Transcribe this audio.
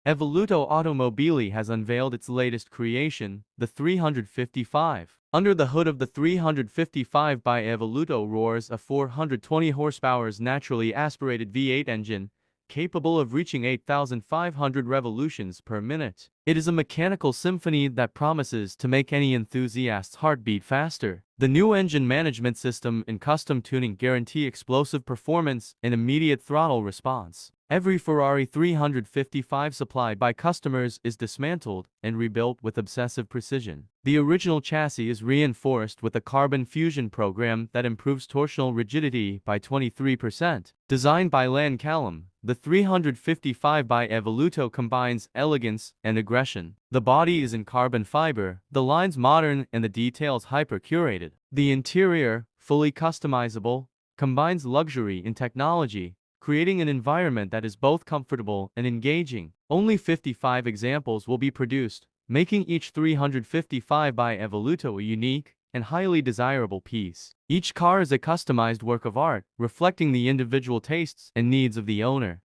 Evoluto Automobili has unveiled its latest creation, the 355. Under the hood of the 355 by Evoluto roars a 420 horsepower's naturally aspirated V8 engine, capable of reaching 8,500 revolutions per minute. It is a mechanical symphony that promises to make any enthusiast's heart beat faster. The new engine management system and custom tuning guarantee explosive performance and immediate throttle response. Every Ferrari 355 supplied by customers is dismantled and rebuilt with obsessive precision. The original chassis is reinforced with a carbon fusion program that improves torsional rigidity by 23%. Designed by Callum, the 355 by Evoluto combines elegance and aggression. The body is in carbon fiber, the lines modern and the details hyper-curated. The interior, fully customizable, combines luxury and technology, creating an environment that is both comfortable and engaging. Only 55 examples will be produced, making each 355 by Evoluto a unique and highly desirable piece. Each car is a customized work of art, reflecting the individual tastes and needs of the owner.